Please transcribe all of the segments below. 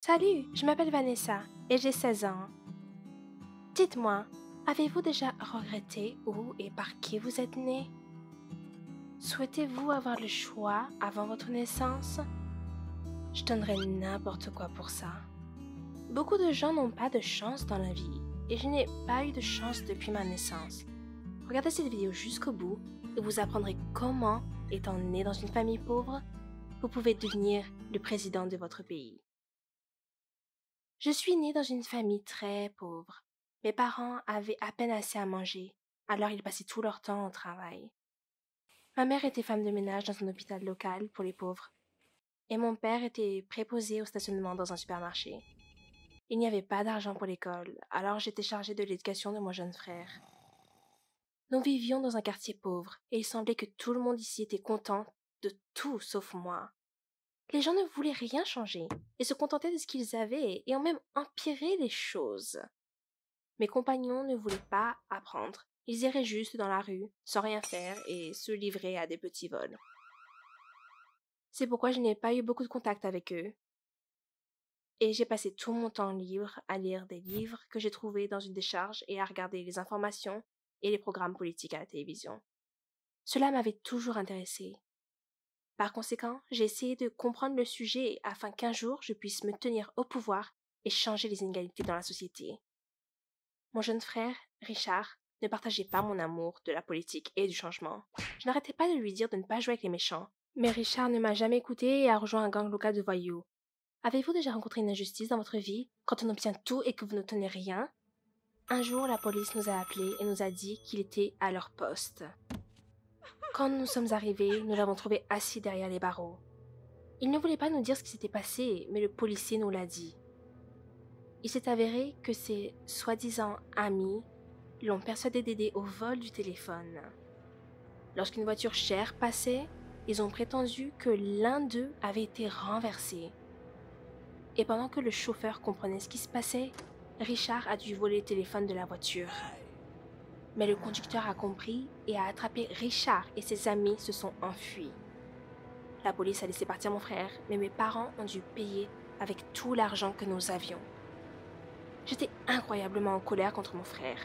Salut, je m'appelle Vanessa et j'ai 16 ans. Dites-moi, avez-vous déjà regretté où et par qui vous êtes né? Souhaitez-vous avoir le choix avant votre naissance? Je donnerais n'importe quoi pour ça. Beaucoup de gens n'ont pas de chance dans la vie et je n'ai pas eu de chance depuis ma naissance. Regardez cette vidéo jusqu'au bout et vous apprendrez comment, étant né dans une famille pauvre, vous pouvez devenir le président de votre pays. Je suis née dans une famille très pauvre. Mes parents avaient à peine assez à manger, alors ils passaient tout leur temps au travail. Ma mère était femme de ménage dans un hôpital local pour les pauvres, et mon père était préposé au stationnement dans un supermarché. Il n'y avait pas d'argent pour l'école, alors j'étais chargée de l'éducation de mon jeune frère. Nous vivions dans un quartier pauvre, et il semblait que tout le monde ici était content de tout sauf moi. Les gens ne voulaient rien changer, et se contentaient de ce qu'ils avaient, et ont même empiré les choses. Mes compagnons ne voulaient pas apprendre. Ils iraient juste dans la rue, sans rien faire, et se livraient à des petits vols. C'est pourquoi je n'ai pas eu beaucoup de contact avec eux. Et j'ai passé tout mon temps libre à lire des livres que j'ai trouvés dans une décharge et à regarder les informations et les programmes politiques à la télévision. Cela m'avait toujours intéressé. Par conséquent, j'ai essayé de comprendre le sujet afin qu'un jour je puisse me tenir au pouvoir et changer les inégalités dans la société. Mon jeune frère, Richard, ne partageait pas mon amour de la politique et du changement. Je n'arrêtais pas de lui dire de ne pas jouer avec les méchants. Mais Richard ne m'a jamais écouté et a rejoint un gang local de voyous. Avez-vous déjà rencontré une injustice dans votre vie, quand on obtient tout et que vous n'obtenez rien? Un jour, la police nous a appelés et nous a dit qu'il était à leur poste. Quand nous sommes arrivés, nous l'avons trouvé assis derrière les barreaux. Il ne voulait pas nous dire ce qui s'était passé, mais le policier nous l'a dit. Il s'est avéré que ses soi-disant amis l'ont persuadé d'aider au vol du téléphone. Lorsqu'une voiture chère passait, ils ont prétendu que l'un d'eux avait été renversé. Et pendant que le chauffeur comprenait ce qui se passait, Richard a dû voler le téléphone de la voiture. Mais le conducteur a compris et a attrapé Richard et ses amis se sont enfuis. La police a laissé partir mon frère, mais mes parents ont dû payer avec tout l'argent que nous avions. J'étais incroyablement en colère contre mon frère.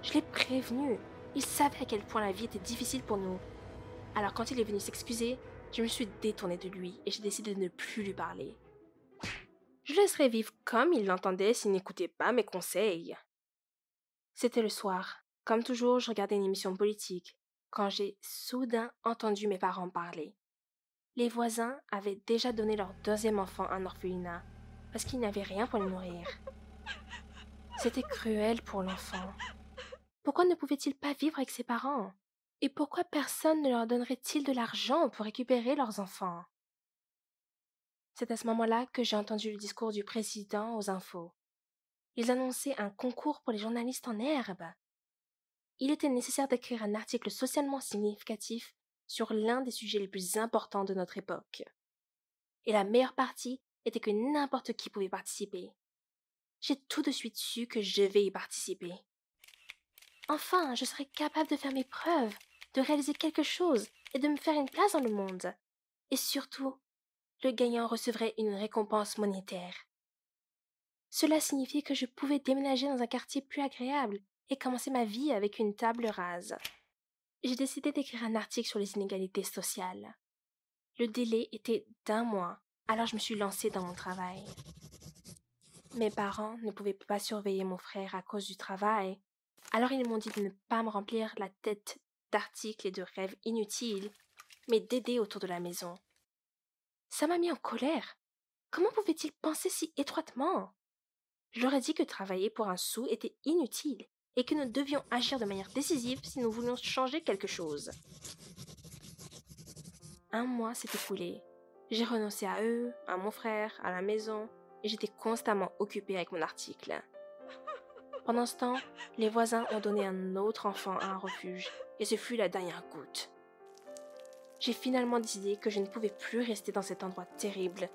Je l'ai prévenu. Il savait à quel point la vie était difficile pour nous. Alors quand il est venu s'excuser, je me suis détournée de lui et j'ai décidé de ne plus lui parler. Je laisserais vivre comme il l'entendait s'il n'écoutait pas mes conseils. C'était le soir. Comme toujours, je regardais une émission politique quand j'ai soudain entendu mes parents parler. Les voisins avaient déjà donné leur deuxième enfant à un orphelinat parce qu'ils n'avaient rien pour le nourrir. C'était cruel pour l'enfant. Pourquoi ne pouvait-il pas vivre avec ses parents? Et pourquoi personne ne leur donnerait-il de l'argent pour récupérer leurs enfants? C'est à ce moment-là que j'ai entendu le discours du président aux infos. Ils annonçaient un concours pour les journalistes en herbe. Il était nécessaire d'écrire un article socialement significatif sur l'un des sujets les plus importants de notre époque. Et la meilleure partie était que n'importe qui pouvait participer. J'ai tout de suite su que je devais y participer. Enfin, je serais capable de faire mes preuves, de réaliser quelque chose et de me faire une place dans le monde. Et surtout, le gagnant recevrait une récompense monétaire. Cela signifiait que je pouvais déménager dans un quartier plus agréable et commencer ma vie avec une table rase. J'ai décidé d'écrire un article sur les inégalités sociales. Le délai était d'1 mois, alors je me suis lancée dans mon travail. Mes parents ne pouvaient pas surveiller mon frère à cause du travail, alors ils m'ont dit de ne pas me remplir la tête d'articles et de rêves inutiles, mais d'aider autour de la maison. Ça m'a mis en colère. Comment pouvaient-ils penser si étroitement? Je leur ai dit que travailler pour un sou était inutile et que nous devions agir de manière décisive si nous voulions changer quelque chose. 1 mois s'est écoulé. J'ai renoncé à eux, à mon frère, à la maison, et j'étais constamment occupée avec mon article. Pendant ce temps, les voisins ont donné un autre enfant à un refuge, et ce fut la dernière goutte. J'ai finalement décidé que je ne pouvais plus rester dans cet endroit terrible,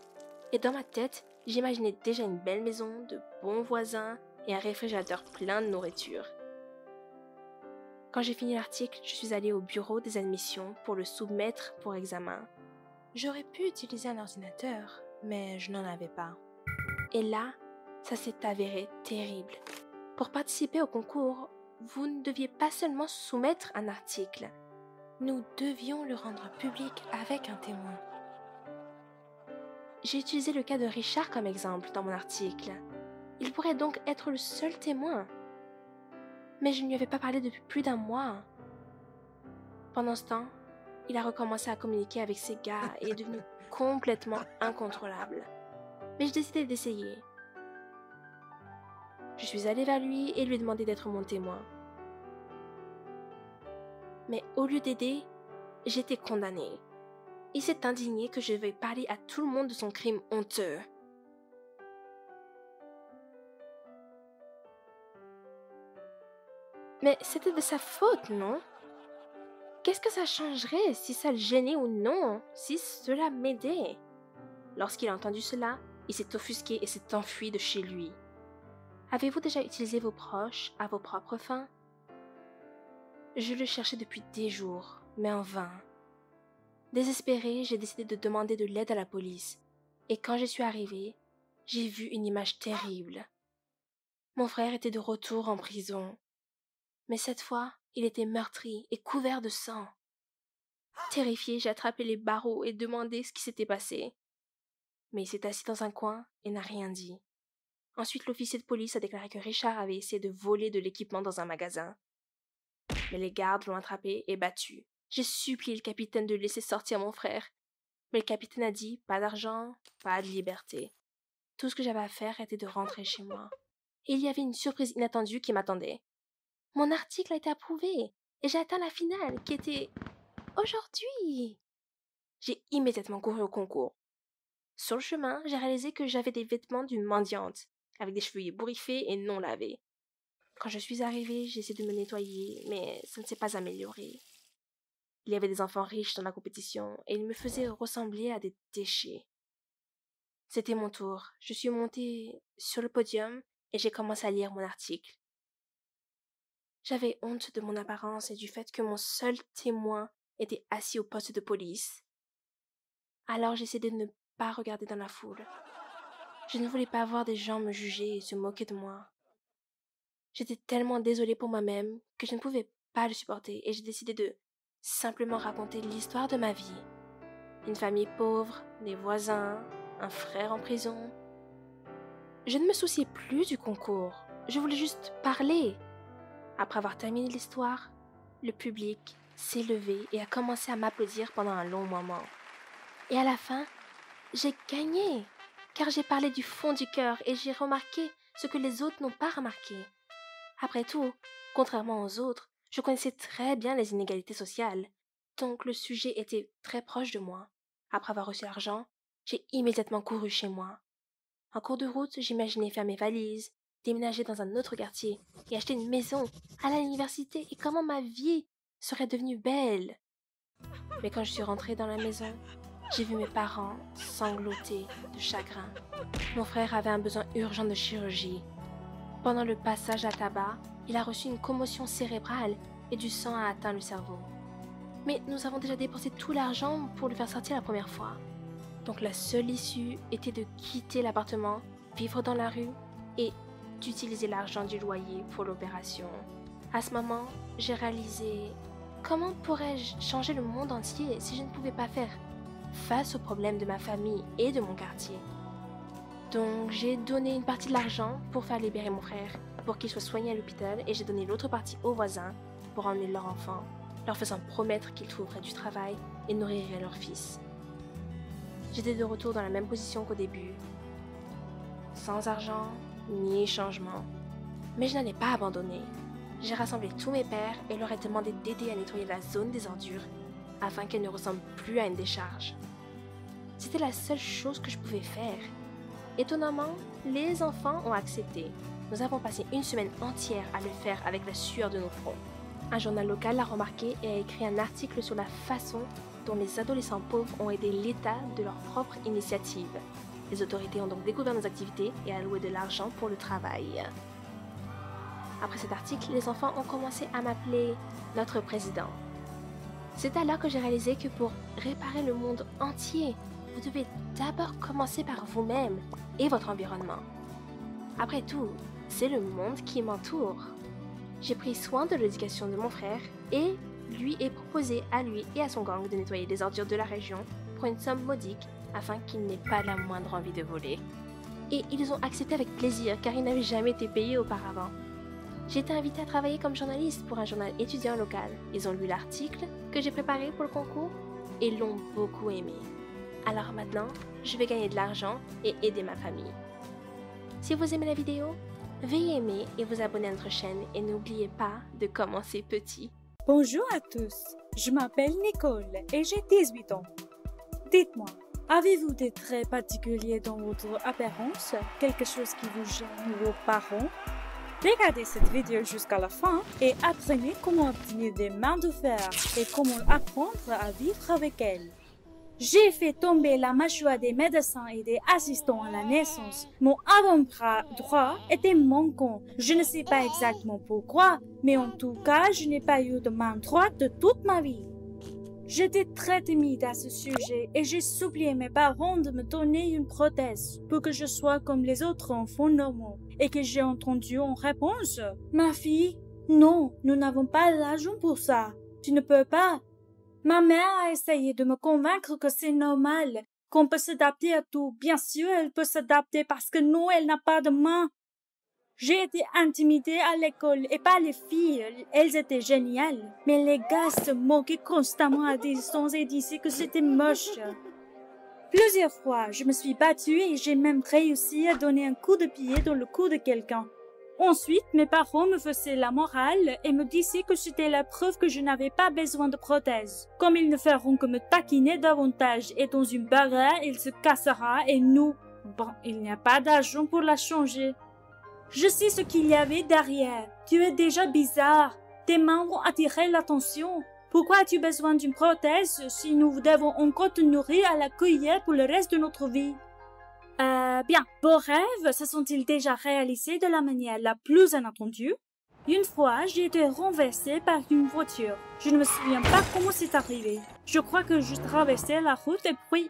et dans ma tête, j'imaginais déjà une belle maison, de bons voisins et un réfrigérateur plein de nourriture. Quand j'ai fini l'article, je suis allée au bureau des admissions pour le soumettre pour examen. J'aurais pu utiliser un ordinateur, mais je n'en avais pas. Et là, ça s'est avéré terrible. Pour participer au concours, vous ne deviez pas seulement soumettre un article, nous devions le rendre public avec un témoin. J'ai utilisé le cas de Richard comme exemple dans mon article. Il pourrait donc être le seul témoin. Mais je ne lui avais pas parlé depuis plus d'un mois. Pendant ce temps, il a recommencé à communiquer avec ses gars et est devenu complètement incontrôlable. Mais j'ai décidé d'essayer. Je suis allée vers lui et lui ai demandé d'être mon témoin. Mais au lieu d'aider, j'étais condamnée. Il s'est indigné que je vais parler à tout le monde de son crime honteux. Mais c'était de sa faute, non? Qu'est-ce que ça changerait si ça le gênait ou non, si cela m'aidait? Lorsqu'il a entendu cela, il s'est offusqué et s'est enfui de chez lui. Avez-vous déjà utilisé vos proches à vos propres fins? Je le cherchais depuis des jours, mais en vain. Désespérée, j'ai décidé de demander de l'aide à la police. Et quand j'y suis arrivée, j'ai vu une image terrible. Mon frère était de retour en prison. Mais cette fois, il était meurtri et couvert de sang. Terrifiée, j'ai attrapé les barreaux et demandé ce qui s'était passé. Mais il s'est assis dans un coin et n'a rien dit. Ensuite, l'officier de police a déclaré que Richard avait essayé de voler de l'équipement dans un magasin. Mais les gardes l'ont attrapé et battu. J'ai supplié le capitaine de laisser sortir mon frère. Mais le capitaine a dit pas d'argent, pas de liberté. Tout ce que j'avais à faire était de rentrer chez moi. Et il y avait une surprise inattendue qui m'attendait. Mon article a été approuvé et j'ai atteint la finale qui était aujourd'hui. J'ai immédiatement couru au concours. Sur le chemin, j'ai réalisé que j'avais des vêtements d'une mendiante, avec des cheveux ébouriffés et non lavés. Quand je suis arrivée, j'ai essayé de me nettoyer, mais ça ne s'est pas amélioré. Il y avait des enfants riches dans la compétition et ils me faisaient ressembler à des déchets. C'était mon tour. Je suis montée sur le podium et j'ai commencé à lire mon article. J'avais honte de mon apparence et du fait que mon seul témoin était assis au poste de police. Alors j'essayais de ne pas regarder dans la foule. Je ne voulais pas voir des gens me juger et se moquer de moi. J'étais tellement désolée pour moi-même que je ne pouvais pas le supporter et j'ai décidé de simplement raconter l'histoire de ma vie. Une famille pauvre, des voisins, un frère en prison. Je ne me souciais plus du concours. Je voulais juste parler. Après avoir terminé l'histoire, le public s'est levé et a commencé à m'applaudir pendant un long moment. Et à la fin, j'ai gagné, car j'ai parlé du fond du cœur et j'ai remarqué ce que les autres n'ont pas remarqué. Après tout, contrairement aux autres, je connaissais très bien les inégalités sociales, donc le sujet était très proche de moi. Après avoir reçu l'argent, j'ai immédiatement couru chez moi. En cours de route, j'imaginais faire mes valises, déménager dans un autre quartier et acheter une maison, aller à l'université et comment ma vie serait devenue belle. Mais quand je suis rentrée dans la maison, j'ai vu mes parents sangloter de chagrin. Mon frère avait un besoin urgent de chirurgie. Pendant le passage à tabac, il a reçu une commotion cérébrale et du sang a atteint le cerveau. Mais nous avons déjà dépensé tout l'argent pour le faire sortir la première fois. Donc la seule issue était de quitter l'appartement, vivre dans la rue et d'utiliser l'argent du loyer pour l'opération. À ce moment, j'ai réalisé comment pourrais-je changer le monde entier si je ne pouvais pas faire face aux problèmes de ma famille et de mon quartier. Donc j'ai donné une partie de l'argent pour faire libérer mon frère, pour qu'il soit soigné à l'hôpital et j'ai donné l'autre partie aux voisins pour emmener leur enfant, leur faisant promettre qu'ils trouveraient du travail et nourriraient leur fils. J'étais de retour dans la même position qu'au début, sans argent ni changement. Mais je n'allais pas abandonner. J'ai rassemblé tous mes pères et leur ai demandé d'aider à nettoyer la zone des ordures afin qu'elle ne ressemble plus à une décharge. C'était la seule chose que je pouvais faire. Étonnamment, les enfants ont accepté. Nous avons passé une semaine entière à le faire avec la sueur de nos fronts. Un journal local l'a remarqué et a écrit un article sur la façon dont les adolescents pauvres ont aidé l'État de leur propre initiative. Les autorités ont donc découvert nos activités et alloué de l'argent pour le travail. Après cet article, les enfants ont commencé à m'appeler notre président. C'est alors que j'ai réalisé que pour réparer le monde entier, vous devez d'abord commencer par vous-même. et votre environnement. Après tout, c'est le monde qui m'entoure. J'ai pris soin de l'éducation de mon frère et lui ai proposé à lui et à son gang de nettoyer les ordures de la région pour une somme modique afin qu'ils n'aient pas la moindre envie de voler. Et ils ont accepté avec plaisir car ils n'avaient jamais été payés auparavant. J'ai été invitée à travailler comme journaliste pour un journal étudiant local. Ils ont lu l'article que j'ai préparé pour le concours et l'ont beaucoup aimé. Alors maintenant, je vais gagner de l'argent et aider ma famille. Si vous aimez la vidéo, veuillez aimer et vous abonner à notre chaîne et n'oubliez pas de commencer petit. Bonjour à tous, je m'appelle Nicole et j'ai 18 ans. Dites-moi, avez-vous des traits particuliers dans votre apparence, quelque chose qui vous gêne vos parents? Regardez cette vidéo jusqu'à la fin et apprenez comment obtenir des mains de fer et comment apprendre à vivre avec elles. J'ai fait tomber la mâchoire des médecins et des assistants à la naissance. Mon avant-bras droit était manquant. Je ne sais pas exactement pourquoi, mais en tout cas, je n'ai pas eu de main droite de toute ma vie. J'étais très timide à ce sujet et j'ai supplié mes parents de me donner une prothèse pour que je sois comme les autres enfants normaux et que j'ai entendu en réponse « Ma fille, non, nous n'avons pas l'argent pour ça. Tu ne peux pas. » Ma mère a essayé de me convaincre que c'est normal, qu'on peut s'adapter à tout. Bien sûr, elle peut s'adapter parce que non, elle n'a pas de main. J'ai été intimidée à l'école et pas les filles, elles étaient géniales. Mais les gars se moquaient constamment à distance et disaient que c'était moche. Plusieurs fois, je me suis battue et j'ai même réussi à donner un coup de pied dans le cou de quelqu'un. Ensuite, mes parents me faisaient la morale et me disaient que c'était la preuve que je n'avais pas besoin de prothèse. Comme ils ne feront que me taquiner davantage et dans une bagarre, il se cassera et nous, bon, il n'y a pas d'argent pour la changer. Je sais ce qu'il y avait derrière. Tu es déjà bizarre. Tes mains vont attirer l'attention. Pourquoi as-tu besoin d'une prothèse si nous devons encore te nourrir à la cuillère pour le reste de notre vie? Bien, vos rêves se sont-ils déjà réalisés de la manière la plus inattendue? Une fois, j'ai été renversée par une voiture. Je ne me souviens pas comment c'est arrivé. Je crois que je traversais la route et puis...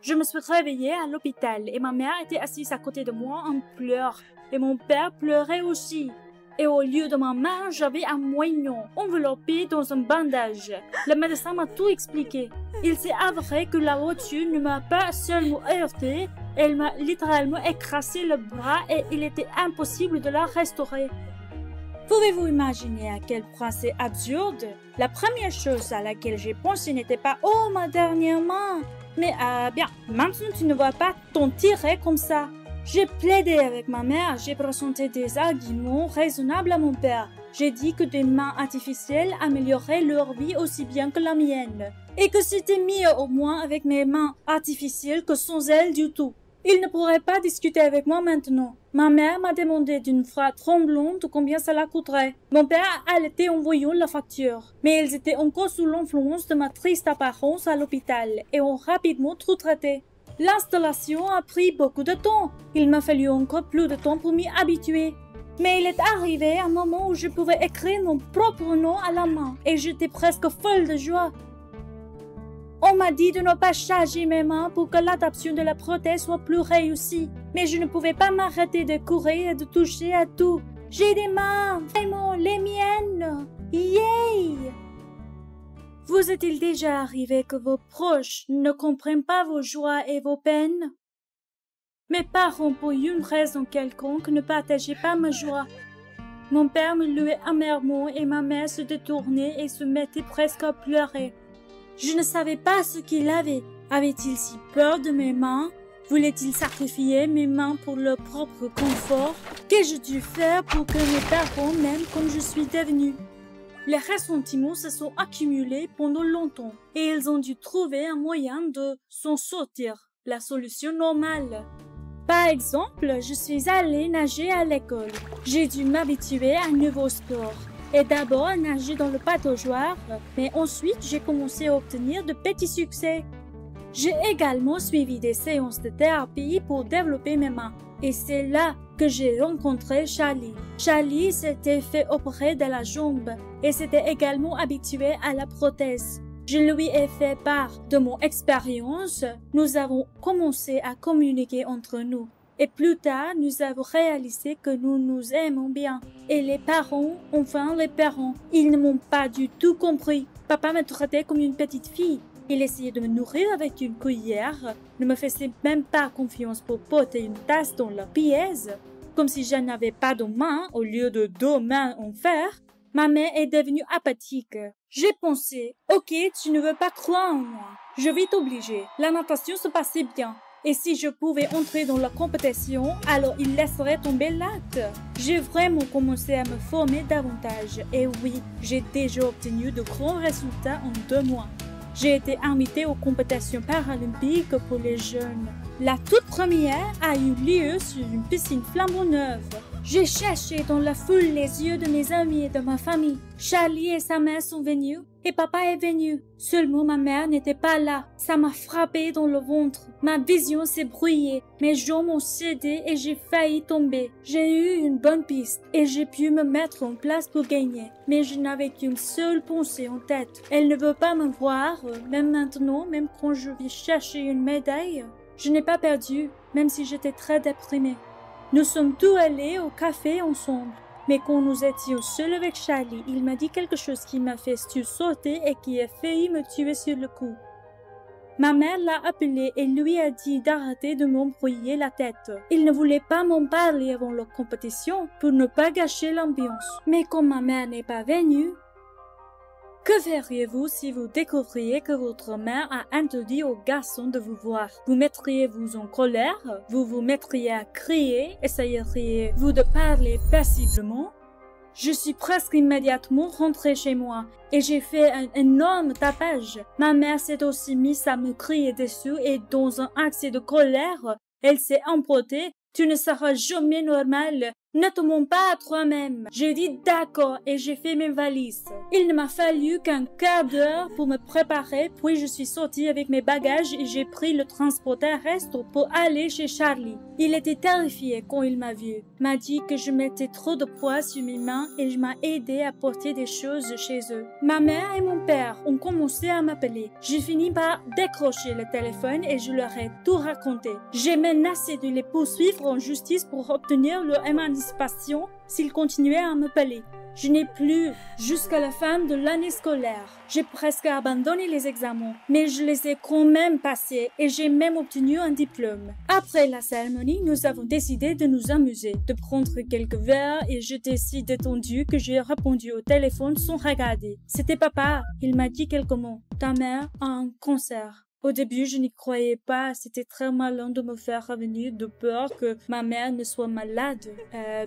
Je me suis réveillée à l'hôpital et ma mère était assise à côté de moi en pleurs. Et mon père pleurait aussi. Et au lieu de ma main, j'avais un moignon enveloppé dans un bandage. Le médecin m'a tout expliqué. Il s'est avéré que la voiture ne m'a pas seulement heurté, elle m'a littéralement écrasé le bras et il était impossible de la restaurer. Pouvez-vous imaginer à quel point c'est absurde? La première chose à laquelle j'ai pensé n'était pas « Oh, ma dernière main !» Mais bien, maintenant tu ne vas pas t'en tirer comme ça. J'ai plaidé avec ma mère, j'ai présenté des arguments raisonnables à mon père. J'ai dit que des mains artificielles amélioraient leur vie aussi bien que la mienne. Et que c'était mieux au moins avec mes mains artificielles que sans elles du tout. Il ne pourrait pas discuter avec moi maintenant. Ma mère m'a demandé d'une voix tremblante combien cela coûterait. Mon père a allaité en voyant la facture. Mais ils étaient encore sous l'influence de ma triste apparence à l'hôpital et ont rapidement tout traité. L'installation a pris beaucoup de temps. Il m'a fallu encore plus de temps pour m'y habituer. Mais il est arrivé un moment où je pouvais écrire mon propre nom à la main et j'étais presque folle de joie. On m'a dit de ne pas charger mes mains pour que l'adaptation de la prothèse soit plus réussie. Mais je ne pouvais pas m'arrêter de courir et de toucher à tout. J'ai des mains, vraiment les miennes. Yay! Vous est-il déjà arrivé que vos proches ne comprennent pas vos joies et vos peines? Mes parents, pour une raison quelconque, ne partageaient pas ma joie. Mon père me louait amèrement et ma mère se détournait et se mettait presque à pleurer. Je ne savais pas ce qu'il avait. Avait-il si peur de mes mains? Voulait-il sacrifier mes mains pour leur propre confort? Qu'ai-je dû faire pour que mes parents m'aiment comme je suis devenue? Les ressentiments se sont accumulés pendant longtemps et ils ont dû trouver un moyen de s'en sortir, la solution normale. Par exemple, je suis allée nager à l'école. J'ai dû m'habituer à un nouveau sport et d'abord à nager dans le pataugeoire, mais ensuite j'ai commencé à obtenir de petits succès. J'ai également suivi des séances de thérapie pour développer mes mains. Et c'est là que j'ai rencontré Charlie. Charlie s'était fait opérer de la jambe et s'était également habitué à la prothèse. Je lui ai fait part de mon expérience. Nous avons commencé à communiquer entre nous. Et plus tard, nous avons réalisé que nous nous aimons bien. Et les parents, enfin les parents, ils ne m'ont pas du tout compris. Papa me traitait comme une petite fille. Il essayait de me nourrir avec une cuillère, ne me faisait même pas confiance pour porter une tasse dans la pièce, comme si je n'avais pas de main au lieu de 2 mains en fer. Ma mère est devenue apathique. J'ai pensé, ok, tu ne veux pas croire en moi. Je vais t'obliger. La natation se passait bien. Et si je pouvais entrer dans la compétition, alors il laisserait tomber l'acte. J'ai vraiment commencé à me former davantage. Et oui, j'ai déjà obtenu de grands résultats en 2 mois. J'ai été invitée aux compétitions paralympiques pour les jeunes. La toute première a eu lieu sur une piscine flambant neuve. J'ai cherché dans la foule les yeux de mes amis et de ma famille. Charlie et sa mère sont venus et papa est venu. Seulement ma mère n'était pas là. Ça m'a frappé dans le ventre. Ma vision s'est brouillée. Mes jambes ont cédé et j'ai failli tomber. J'ai eu une bonne piste et j'ai pu me mettre en place pour gagner. Mais je n'avais qu'une seule pensée en tête. Elle ne veut pas me voir, même maintenant, même quand je vais chercher une médaille. Je n'ai pas perdu, même si j'étais très déprimée. Nous sommes tous allés au café ensemble. Mais quand nous étions seuls avec Charlie, il m'a dit quelque chose qui m'a fait sursauter et qui a failli me tuer sur le coup. Ma mère l'a appelé et lui a dit d'arrêter de m'embrouiller la tête. Il ne voulait pas m'en parler avant la compétition pour ne pas gâcher l'ambiance. Mais comme ma mère n'est pas venue, que feriez-vous si vous découvriez que votre mère a interdit aux garçons de vous voir? Vous mettriez-vous en colère? Vous vous mettriez à crier? Essayeriez-vous de parler paisiblement? Je suis presque immédiatement rentrée chez moi et j'ai fait un énorme tapage. Ma mère s'est aussi mise à me crier dessus et dans un accès de colère, elle s'est emportée. Tu ne seras jamais normal. Ne te mens pas à toi-même. J'ai dit d'accord et j'ai fait mes valises. Il ne m'a fallu qu'un quart d'heure pour me préparer, puis je suis sortie avec mes bagages et j'ai pris le transport terrestre pour aller chez Charlie. Il était terrifié quand il m'a vu. M'a dit que je mettais trop de poids sur mes mains et je m'a aidé à porter des choses chez eux. Ma mère et mon père ont commencé à m'appeler. J'ai fini par décrocher le téléphone et je leur ai tout raconté. J'ai menacé de les poursuivre en justice pour obtenir leur émancipation s'ils continuaient à me parler. Je n'ai plus jusqu'à la fin de l'année scolaire. J'ai presque abandonné les examens, mais je les ai quand même passés et j'ai même obtenu un diplôme. Après la cérémonie, nous avons décidé de nous amuser, de prendre quelques verres et j'étais si détendue que j'ai répondu au téléphone sans regarder. C'était papa. Il m'a dit quelques mots. Ta mère a un cancer. Au début, je n'y croyais pas. C'était très malin de me faire revenir de peur que ma mère ne soit malade.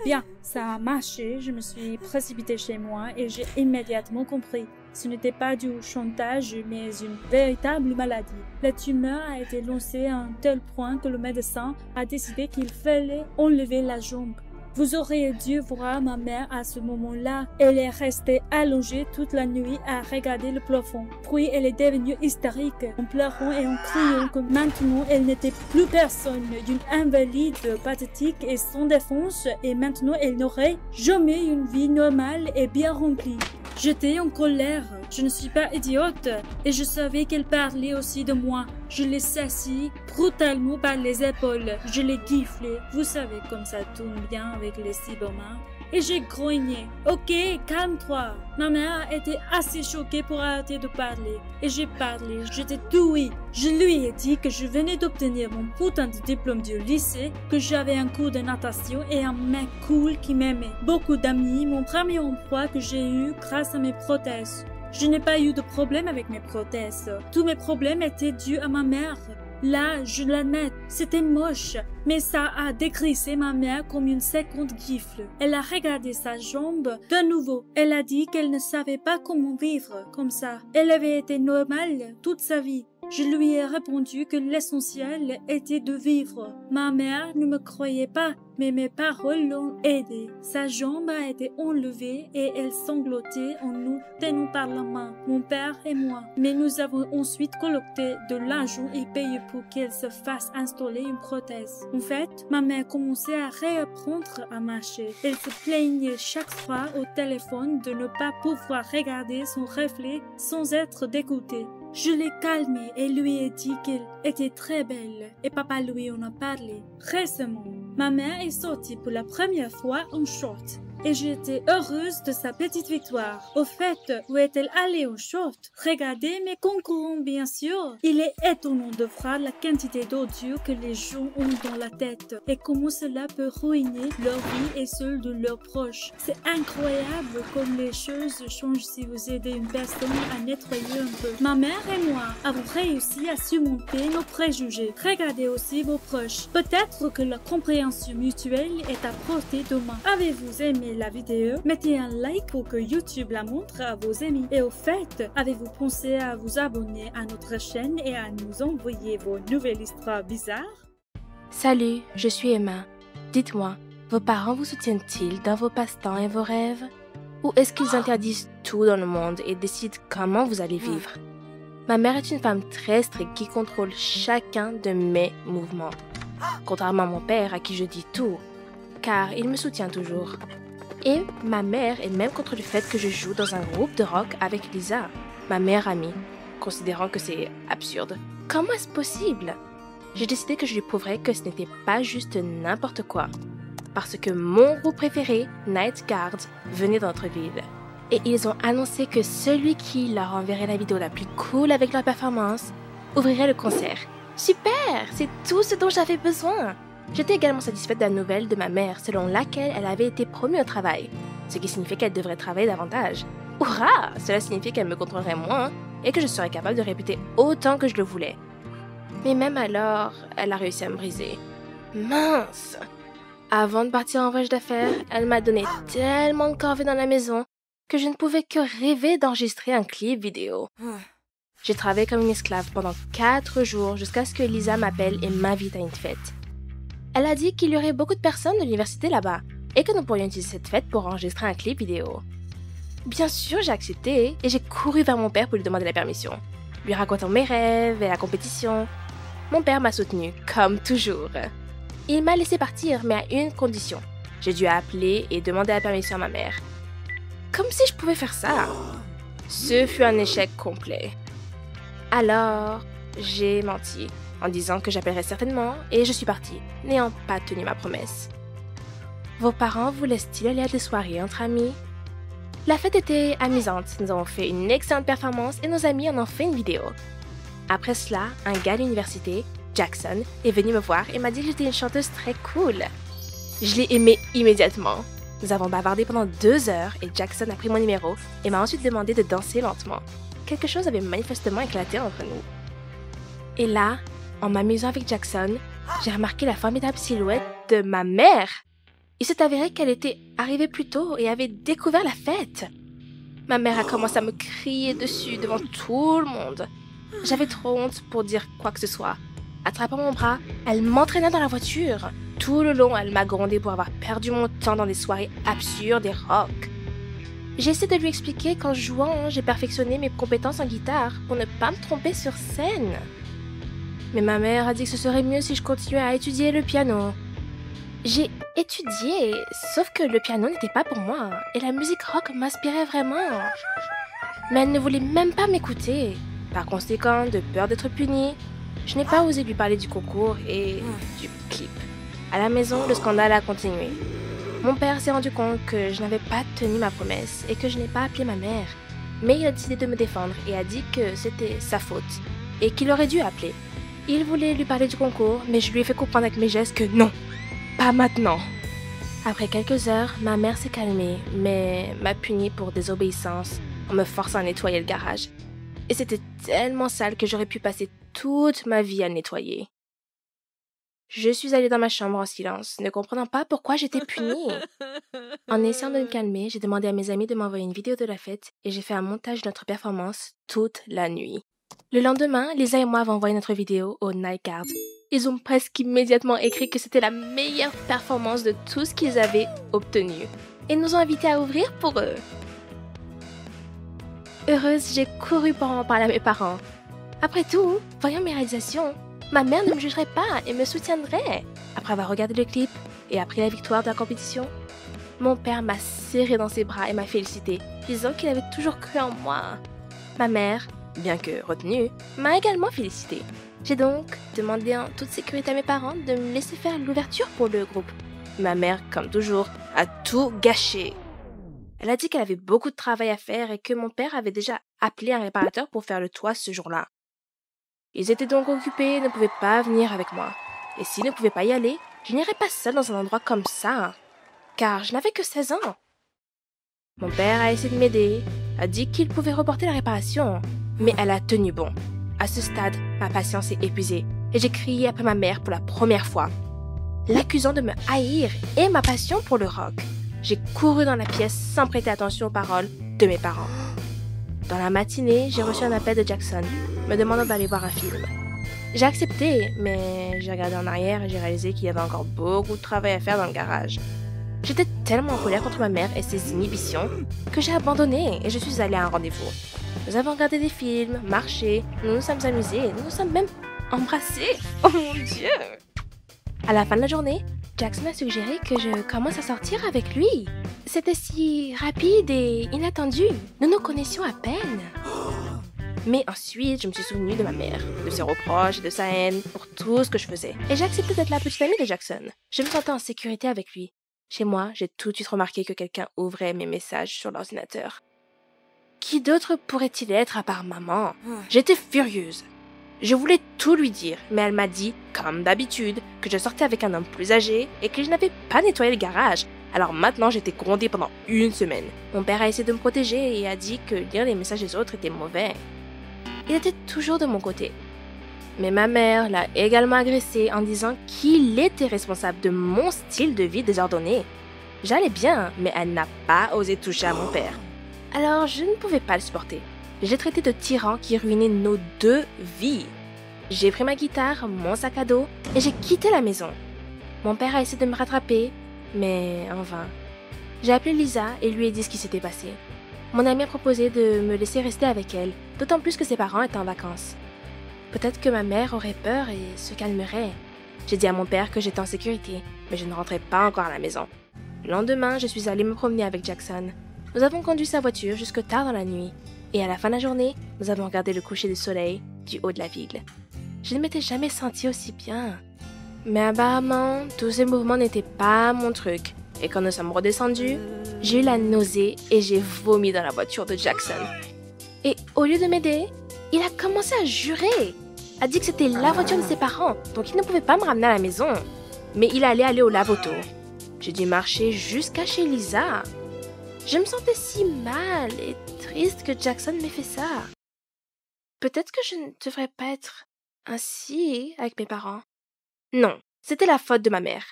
Bien, ça a marché. Je me suis précipitée chez moi et j'ai immédiatement compris. Ce n'était pas du chantage, mais une véritable maladie. La tumeur a été lancée à un tel point que le médecin a décidé qu'il fallait enlever la jambe. Vous auriez dû voir ma mère à ce moment-là. Elle est restée allongée toute la nuit à regarder le plafond. Puis elle est devenue hystérique, en pleurant et en criant que maintenant elle n'était plus personne, d'une invalide pathétique et sans défense, et maintenant elle n'aurait jamais une vie normale et bien remplie. J'étais en colère, je ne suis pas idiote, et je savais qu'elle parlait aussi de moi. Je l'ai saisie brutalement par les épaules, je l'ai giflée, vous savez comme ça tourne bien avec les cybermains. Et j'ai grogné. Ok, calme-toi. Ma mère a été assez choquée pour arrêter de parler. Et j'ai parlé, j'étais tout oui. Je lui ai dit que je venais d'obtenir mon putain de diplôme du lycée, que j'avais un cours de natation et un mec cool qui m'aimait. Beaucoup d'amis, mon premier emploi que j'ai eu grâce à mes prothèses. Je n'ai pas eu de problème avec mes prothèses. Tous mes problèmes étaient dus à ma mère. Là, je l'admets, c'était moche, mais ça a dégraissé ma mère comme une seconde gifle. Elle a regardé sa jambe de nouveau. Elle a dit qu'elle ne savait pas comment vivre comme ça. Elle avait été normale toute sa vie. Je lui ai répondu que l'essentiel était de vivre. Ma mère ne me croyait pas, mais mes paroles l'ont aidée. Sa jambe a été enlevée et elle sanglotait en nous tenant par la main, mon père et moi. Mais nous avons ensuite collecté de l'argent et payé pour qu'elle se fasse installer une prothèse. En fait, ma mère commençait à réapprendre à marcher. Elle se plaignait chaque fois au téléphone de ne pas pouvoir regarder son reflet sans être dégoûtée. Je l'ai calmée et lui ai dit qu'elle était très belle et papa lui en a parlé. Récemment, ma mère est sortie pour la première fois en short. Et j'étais heureuse de sa petite victoire. Au fait, où est-elle allée en short? Regardez mes concurrents, bien sûr. Il est étonnant de voir la quantité d'odieux que les gens ont dans la tête et comment cela peut ruiner leur vie et celle de leurs proches. C'est incroyable comme les choses changent si vous aidez une personne à nettoyer un peu. Ma mère et moi avons réussi à surmonter nos préjugés. Regardez aussi vos proches. Peut-être que la compréhension mutuelle est à portée de main. Avez-vous aimé la vidéo? Mettez un like pour que YouTube la montre à vos amis. Et au fait, avez-vous pensé à vous abonner à notre chaîne et à nous envoyer vos nouvelles histoires bizarres? Salut, je suis Emma. Dites-moi, vos parents vous soutiennent-ils dans vos passe-temps et vos rêves? Ou est-ce qu'ils interdisent tout dans le monde et décident comment vous allez vivre? Ma mère est une femme très stricte qui contrôle chacun de mes mouvements. Contrairement à mon père à qui je dis tout, car il me soutient toujours. Et ma mère est même contre le fait que je joue dans un groupe de rock avec Lisa, ma meilleure amie, considérant que c'est absurde. Comment est-ce possible? J'ai décidé que je lui prouverais que ce n'était pas juste n'importe quoi. Parce que mon groupe préféré, Night Guard, venait dans notre ville. Et ils ont annoncé que celui qui leur enverrait la vidéo la plus cool avec leur performance ouvrirait le concert. Super! C'est tout ce dont j'avais besoin! J'étais également satisfaite de la nouvelle de ma mère selon laquelle elle avait été promue au travail, ce qui signifiait qu'elle devrait travailler davantage. Hurrah! Cela signifiait qu'elle me contrôlerait moins et que je serais capable de répéter autant que je le voulais. Mais même alors, elle a réussi à me briser. Mince! Avant de partir en voyage d'affaires, elle m'a donné tellement de corvées dans la maison que je ne pouvais que rêver d'enregistrer un clip vidéo. J'ai travaillé comme une esclave pendant 4 jours jusqu'à ce que Lisa m'appelle et m'invite à une fête. Elle a dit qu'il y aurait beaucoup de personnes de l'université là-bas et que nous pourrions utiliser cette fête pour enregistrer un clip vidéo. Bien sûr, j'ai accepté et j'ai couru vers mon père pour lui demander la permission, lui racontant mes rêves et la compétition. Mon père m'a soutenue, comme toujours. Il m'a laissé partir, mais à une condition. J'ai dû appeler et demander la permission à ma mère. Comme si je pouvais faire ça. Ce fut un échec complet. Alors, j'ai menti en disant que j'appellerais certainement et je suis partie, n'ayant pas tenu ma promesse. Vos parents vous laissent-ils aller à des soirées entre amis? La fête était amusante, nous avons fait une excellente performance et nos amis en ont fait une vidéo. Après cela, un gars de l'université, Jackson, est venu me voir et m'a dit que j'étais une chanteuse très cool. Je l'ai aimé immédiatement. Nous avons bavardé pendant 2 heures et Jackson a pris mon numéro et m'a ensuite demandé de danser lentement. Quelque chose avait manifestement éclaté entre nous. Et là, en m'amusant avec Jackson, j'ai remarqué la formidable silhouette de ma mère. Il s'est avéré qu'elle était arrivée plus tôt et avait découvert la fête. Ma mère a commencé à me crier dessus devant tout le monde. J'avais trop honte pour dire quoi que ce soit. Attrapant mon bras, elle m'entraîna dans la voiture. Tout le long, elle m'a grondé pour avoir perdu mon temps dans des soirées absurdes et rock. J'ai essayé de lui expliquer qu'en jouant, j'ai perfectionné mes compétences en guitare pour ne pas me tromper sur scène. Mais ma mère a dit que ce serait mieux si je continuais à étudier le piano. J'ai étudié, sauf que le piano n'était pas pour moi, et la musique rock m'inspirait vraiment. Mais elle ne voulait même pas m'écouter. Par conséquent, de peur d'être punie, je n'ai pas osé lui parler du concours et du clip. À la maison, le scandale a continué. Mon père s'est rendu compte que je n'avais pas tenu ma promesse et que je n'ai pas appelé ma mère. Mais il a décidé de me défendre et a dit que c'était sa faute et qu'il aurait dû appeler. Il voulait lui parler du concours, mais je lui ai fait comprendre avec mes gestes que non, pas maintenant. Après quelques heures, ma mère s'est calmée, mais m'a punie pour désobéissance en me forçant à nettoyer le garage. Et c'était tellement sale que j'aurais pu passer toute ma vie à le nettoyer. Je suis allée dans ma chambre en silence, ne comprenant pas pourquoi j'étais punie. En essayant de me calmer, j'ai demandé à mes amis de m'envoyer une vidéo de la fête et j'ai fait un montage de notre performance toute la nuit. Le lendemain, Lisa et moi avons envoyé notre vidéo au Night Guard. Ils ont presque immédiatement écrit que c'était la meilleure performance de tout ce qu'ils avaient obtenu et nous ont invités à ouvrir pour eux. Heureuse, j'ai couru pour en parler à mes parents. Après tout, voyant mes réalisations, ma mère ne me jugerait pas et me soutiendrait. Après avoir regardé le clip et après la victoire de la compétition, mon père m'a serré dans ses bras et m'a félicité, disant qu'il avait toujours cru en moi. Ma mère, bien que retenu, m'a également félicité. J'ai donc demandé en toute sécurité à mes parents de me laisser faire l'ouverture pour le groupe. Ma mère, comme toujours, a tout gâché. Elle a dit qu'elle avait beaucoup de travail à faire et que mon père avait déjà appelé un réparateur pour faire le toit ce jour-là. Ils étaient donc occupés et ne pouvaient pas venir avec moi. Et s'ils ne pouvaient pas y aller, je n'irais pas seule dans un endroit comme ça, car je n'avais que 16 ans. Mon père a essayé de m'aider, a dit qu'il pouvait reporter la réparation, mais elle a tenu bon. À ce stade, ma patience est épuisée et j'ai crié après ma mère pour la première fois, l'accusant de me haïr et ma passion pour le rock. J'ai couru dans la pièce sans prêter attention aux paroles de mes parents. Dans la matinée, j'ai reçu un appel de Jackson, me demandant d'aller voir un film. J'ai accepté, mais j'ai regardé en arrière et j'ai réalisé qu'il y avait encore beaucoup de travail à faire dans le garage. J'étais tellement en colère contre ma mère et ses inhibitions que j'ai abandonné et je suis allée à un rendez-vous. Nous avons regardé des films, marché, nous nous sommes amusés, nous nous sommes même embrassés. Oh mon Dieu! À la fin de la journée, Jackson a suggéré que je commence à sortir avec lui. C'était si rapide et inattendu. Nous nous connaissions à peine. Mais ensuite, je me suis souvenue de ma mère, de ses reproches et de sa haine pour tout ce que je faisais. Et j'ai accepté d'être la petite amie de Jackson. Je me sentais en sécurité avec lui. Chez moi, j'ai tout de suite remarqué que quelqu'un ouvrait mes messages sur l'ordinateur. Qui d'autre pourrait-il être à part maman? J'étais furieuse. Je voulais tout lui dire, mais elle m'a dit, comme d'habitude, que je sortais avec un homme plus âgé et que je n'avais pas nettoyé le garage. Alors maintenant, j'étais grondée pendant 1 semaine. Mon père a essayé de me protéger et a dit que lire les messages des autres était mauvais. Il était toujours de mon côté. Mais ma mère l'a également agressé en disant qu'il était responsable de mon style de vie désordonné. J'allais bien, mais elle n'a pas osé toucher à mon père. Alors je ne pouvais pas le supporter. J'ai traité de tyran qui ruinait nos 2 vies. J'ai pris ma guitare, mon sac à dos et j'ai quitté la maison. Mon père a essayé de me rattraper, mais en vain. J'ai appelé Lisa et lui ai dit ce qui s'était passé. Mon amie a proposé de me laisser rester avec elle, d'autant plus que ses parents étaient en vacances. Peut-être que ma mère aurait peur et se calmerait. J'ai dit à mon père que j'étais en sécurité, mais je ne rentrais pas encore à la maison. Le lendemain, je suis allée me promener avec Jackson. Nous avons conduit sa voiture jusque tard dans la nuit. Et à la fin de la journée, nous avons regardé le coucher du soleil du haut de la ville. Je ne m'étais jamais sentie aussi bien. Mais apparemment, tous ces mouvements n'étaient pas mon truc. Et quand nous sommes redescendus, j'ai eu la nausée et j'ai vomi dans la voiture de Jackson. Et au lieu de m'aider, il a commencé à jurer. A dit que c'était la voiture de ses parents, donc il ne pouvait pas me ramener à la maison. Mais il allait aller au lave-auto. J'ai dû marcher jusqu'à chez Lisa. Je me sentais si mal et triste que Jackson m'ait fait ça. Peut-être que je ne devrais pas être ainsi avec mes parents. Non, c'était la faute de ma mère.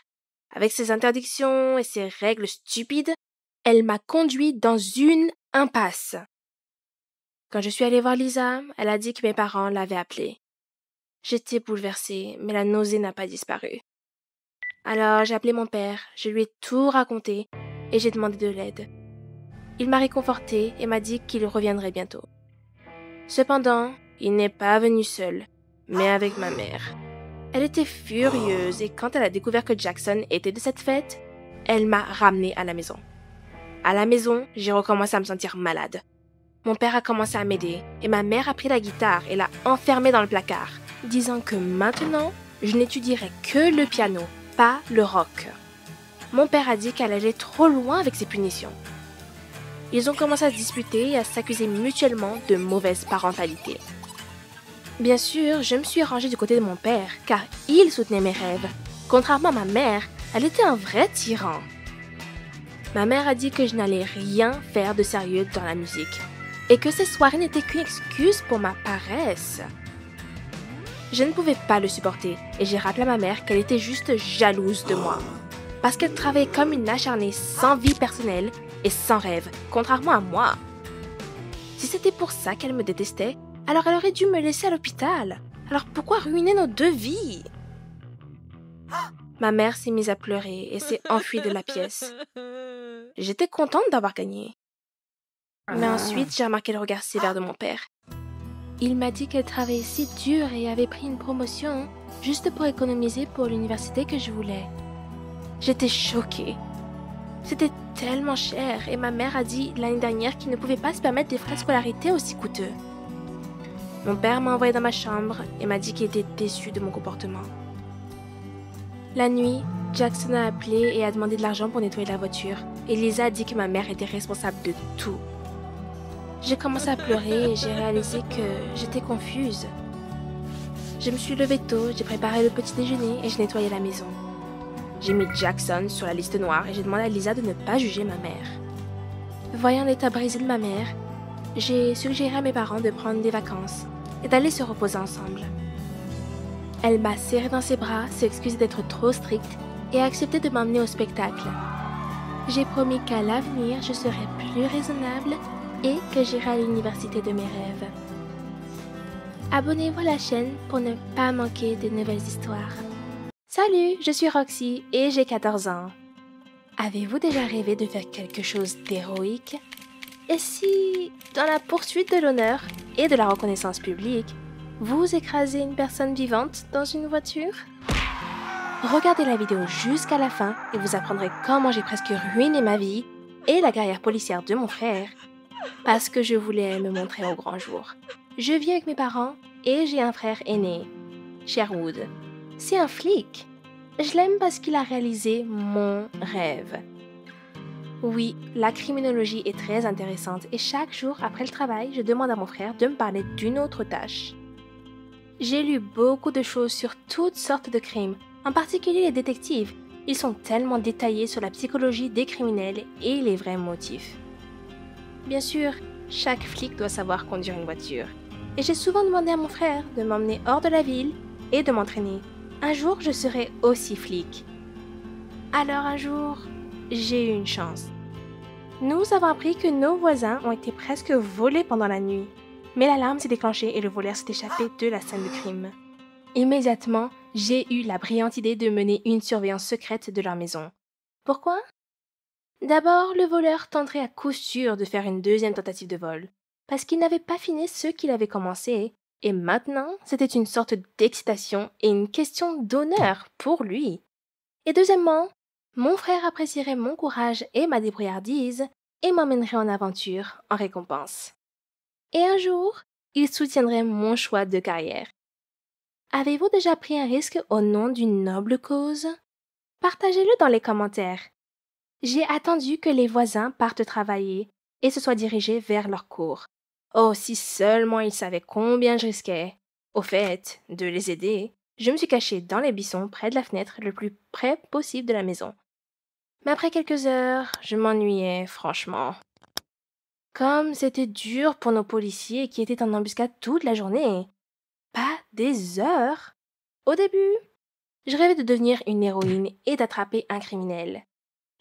Avec ses interdictions et ses règles stupides, elle m'a conduit dans une impasse. Quand je suis allée voir Lisa, elle a dit que mes parents l'avaient appelée. J'étais bouleversée, mais la nausée n'a pas disparu. Alors j'ai appelé mon père, je lui ai tout raconté et j'ai demandé de l'aide. Il m'a réconfortée et m'a dit qu'il reviendrait bientôt. Cependant, il n'est pas venu seul, mais avec ma mère. Elle était furieuse et quand elle a découvert que Jackson était de cette fête, elle m'a ramenée à la maison. À la maison, j'ai recommencé à me sentir malade. Mon père a commencé à m'aider et ma mère a pris la guitare et l'a enfermée dans le placard, disant que maintenant, je n'étudierais que le piano, pas le rock. Mon père a dit qu'elle allait trop loin avec ses punitions. Ils ont commencé à se disputer et à s'accuser mutuellement de mauvaise parentalité. Bien sûr, je me suis rangée du côté de mon père, car il soutenait mes rêves. Contrairement à ma mère, elle était un vrai tyran. Ma mère a dit que je n'allais rien faire de sérieux dans la musique, et que ces soirées n'étaient qu'une excuse pour ma paresse. Je ne pouvais pas le supporter, et j'ai rappelé à ma mère qu'elle était juste jalouse de moi. Parce qu'elle travaillait comme une acharnée sans vie personnelle et sans rêve, contrairement à moi. Si c'était pour ça qu'elle me détestait, alors elle aurait dû me laisser à l'hôpital. Alors pourquoi ruiner nos 2 vies? Ma mère s'est mise à pleurer et s'est enfuie de la pièce. J'étais contente d'avoir gagné. Mais ensuite, j'ai remarqué le regard sévère de mon père. Il m'a dit qu'elle travaillait si dur et avait pris une promotion juste pour économiser pour l'université que je voulais. J'étais choquée. C'était tellement cher et ma mère a dit l'année dernière qu'il ne pouvait pas se permettre des frais de scolarité aussi coûteux. Mon père m'a envoyé dans ma chambre et m'a dit qu'il était déçu de mon comportement. La nuit, Jackson a appelé et a demandé de l'argent pour nettoyer la voiture et Lisa a dit que ma mère était responsable de tout. J'ai commencé à pleurer et j'ai réalisé que j'étais confuse. Je me suis levée tôt, j'ai préparé le petit déjeuner et j'ai nettoyé la maison. J'ai mis Jackson sur la liste noire et j'ai demandé à Lisa de ne pas juger ma mère. Voyant l'état brisé de ma mère, j'ai suggéré à mes parents de prendre des vacances et d'aller se reposer ensemble. Elle m'a serré dans ses bras, s'excusait d'être trop stricte et a accepté de m'emmener au spectacle. J'ai promis qu'à l'avenir, je serai plus raisonnable et que j'irai à l'université de mes rêves. Abonnez-vous à la chaîne pour ne pas manquer de nouvelles histoires. Salut, je suis Roxy et j'ai 14 ans. Avez-vous déjà rêvé de faire quelque chose d'héroïque? Et si, dans la poursuite de l'honneur et de la reconnaissance publique, vous écrasez une personne vivante dans une voiture? Regardez la vidéo jusqu'à la fin et vous apprendrez comment j'ai presque ruiné ma vie et la carrière policière de mon frère parce que je voulais me montrer au grand jour. Je vis avec mes parents et j'ai un frère aîné, Sherwood. C'est un flic. Je l'aime parce qu'il a réalisé mon rêve. Oui, la criminologie est très intéressante et chaque jour après le travail, je demande à mon frère de me parler d'une autre tâche. J'ai lu beaucoup de choses sur toutes sortes de crimes, en particulier les détectives. Ils sont tellement détaillés sur la psychologie des criminels et les vrais motifs. Bien sûr, chaque flic doit savoir conduire une voiture. Et j'ai souvent demandé à mon frère de m'emmener hors de la ville et de m'entraîner. Un jour, je serai aussi flic. Alors un jour, j'ai eu une chance. Nous avons appris que nos voisins ont été presque volés pendant la nuit. Mais l'alarme s'est déclenchée et le voleur s'est échappé de la scène de crime. Immédiatement, j'ai eu la brillante idée de mener une surveillance secrète de leur maison. Pourquoi? D'abord, le voleur tenterait à coup sûr de faire une deuxième tentative de vol, parce qu'il n'avait pas fini ce qu'il avait commencé, et maintenant, c'était une sorte d'excitation et une question d'honneur pour lui. Et deuxièmement, mon frère apprécierait mon courage et ma débrouillardise et m'emmènerait en aventure en récompense. Et un jour, il soutiendrait mon choix de carrière. Avez-vous déjà pris un risque au nom d'une noble cause? Partagez-le dans les commentaires. J'ai attendu que les voisins partent travailler et se soient dirigés vers leur cour. Oh, si seulement ils savaient combien je risquais. Au fait, de les aider, je me suis cachée dans les buissons près de la fenêtre le plus près possible de la maison. Mais après quelques heures, je m'ennuyais, franchement. Comme c'était dur pour nos policiers qui étaient en embuscade toute la journée. Pas des heures. Au début, je rêvais de devenir une héroïne et d'attraper un criminel.